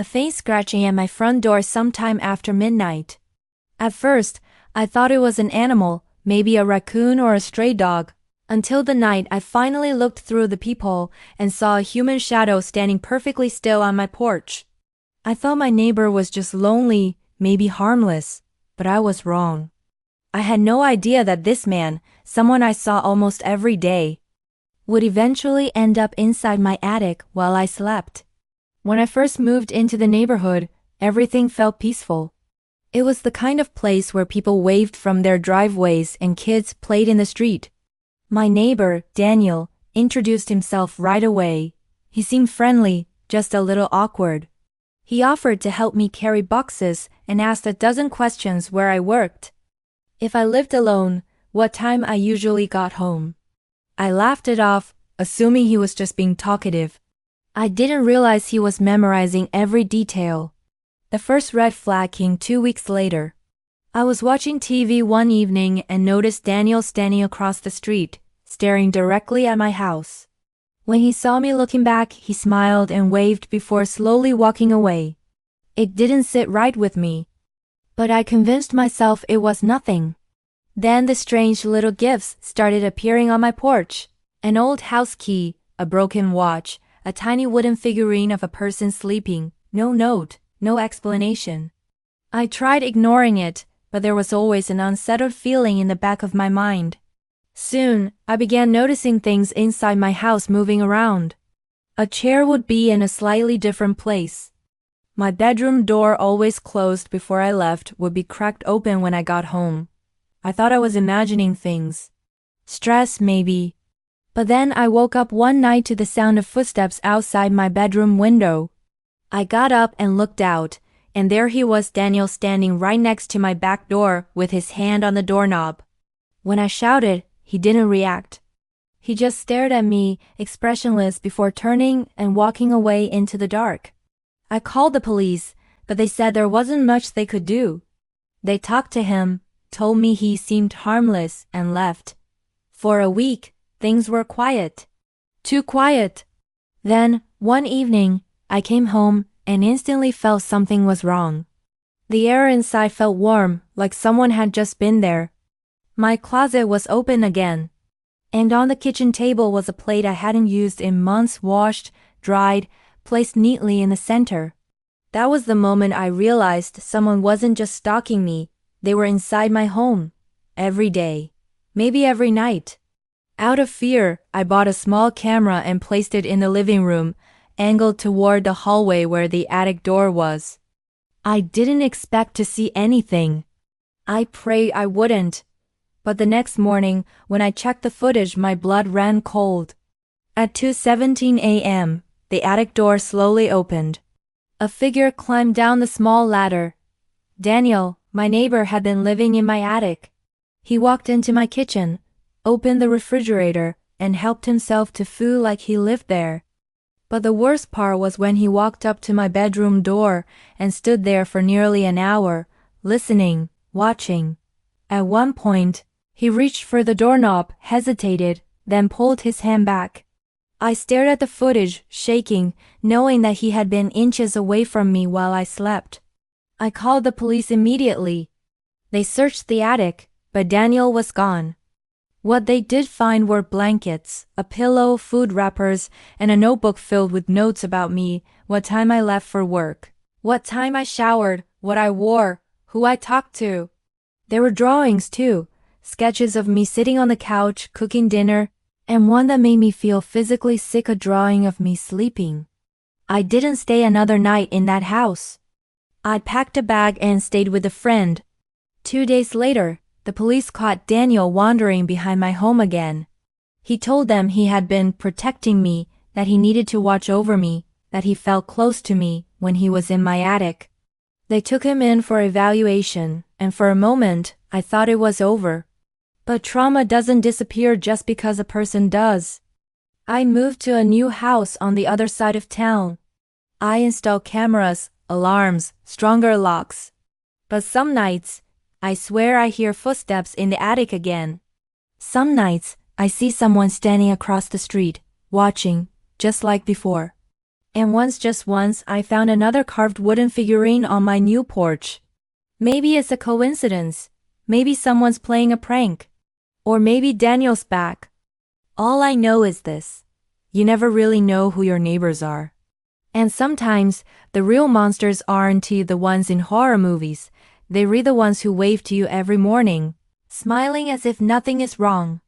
a faint scratching at my front door sometime after midnight. At first, I thought it was an animal, maybe a raccoon or a stray dog, until the night I finally looked through the peephole and saw a human shadow standing perfectly still on my porch. I thought my neighbor was just lonely, maybe harmless, but I was wrong. I had no idea that this man, someone I saw almost every day, would eventually end up inside my attic while I slept. When I first moved into the neighborhood, everything felt peaceful. It was the kind of place where people waved from their driveways and kids played in the street. My neighbor, Daniel, introduced himself right away. He seemed friendly, just a little awkward. He offered to help me carry boxes and asked a dozen questions where I worked, if I lived alone, what time I usually got home. I laughed it off, assuming he was just being talkative. I didn't realize he was memorizing every detail. The first red flag came 2 weeks later. I was watching TV one evening and noticed Daniel standing across the street, staring directly at my house. When he saw me looking back, he smiled and waved before slowly walking away. It didn't sit right with me, but I convinced myself it was nothing. Then the strange little gifts started appearing on my porch. An old house key, a broken watch, a tiny wooden figurine of a person sleeping, no note, no explanation. I tried ignoring it, but there was always an unsettled feeling in the back of my mind. Soon, I began noticing things inside my house moving around. A chair would be in a slightly different place. My bedroom door, always closed before I left, would be cracked open when I got home. I thought I was imagining things. Stress, maybe. But then I woke up one night to the sound of footsteps outside my bedroom window. I got up and looked out, and there he was, Daniel, standing right next to my back door with his hand on the doorknob. When I shouted, he didn't react. He just stared at me, expressionless, before turning and walking away into the dark. I called the police, but they said there wasn't much they could do. They talked to him, told me he seemed harmless, and left. For a week, things were quiet. Too quiet. Then, one evening, I came home and instantly felt something was wrong. The air inside felt warm, like someone had just been there. My closet was open again, and on the kitchen table was a plate I hadn't used in months, washed, dried, placed neatly in the center. That was the moment I realized someone wasn't just stalking me, they were inside my home. Every day. Maybe every night. Out of fear, I bought a small camera and placed it in the living room, angled toward the hallway where the attic door was. I didn't expect to see anything. I prayed I wouldn't. But the next morning, when I checked the footage, my blood ran cold. At 2:17 a.m., the attic door slowly opened. A figure climbed down the small ladder. Daniel, my neighbor, had been living in my attic. He walked into my kitchen, opened the refrigerator, and helped himself to food like he lived there. But the worst part was when he walked up to my bedroom door and stood there for nearly an hour, listening, watching. At one point, he reached for the doorknob, hesitated, then pulled his hand back. I stared at the footage, shaking, knowing that he had been inches away from me while I slept. I called the police immediately. They searched the attic, but Daniel was gone. What they did find were blankets, a pillow, food wrappers, and a notebook filled with notes about me, what time I left for work, what time I showered, what I wore, who I talked to. There were drawings too, sketches of me sitting on the couch, cooking dinner, and one that made me feel physically sick, a drawing of me sleeping. I didn't stay another night in that house. I packed a bag and stayed with a friend. 2 days later, the police caught Daniel wandering behind my home again. He told them he had been protecting me, that he needed to watch over me, that he felt close to me when he was in my attic. They took him in for evaluation, and for a moment, I thought it was over. But trauma doesn't disappear just because a person does. I moved to a new house on the other side of town. I installed cameras, alarms, stronger locks. But some nights, I swear I hear footsteps in the attic again. Some nights, I see someone standing across the street, watching, just like before. And once, just once, I found another carved wooden figurine on my new porch. Maybe it's a coincidence. Maybe someone's playing a prank. Or maybe Daniel's back. All I know is this. You never really know who your neighbors are. And sometimes, the real monsters aren't the ones in horror movies. They're the ones who wave to you every morning, smiling as if nothing is wrong.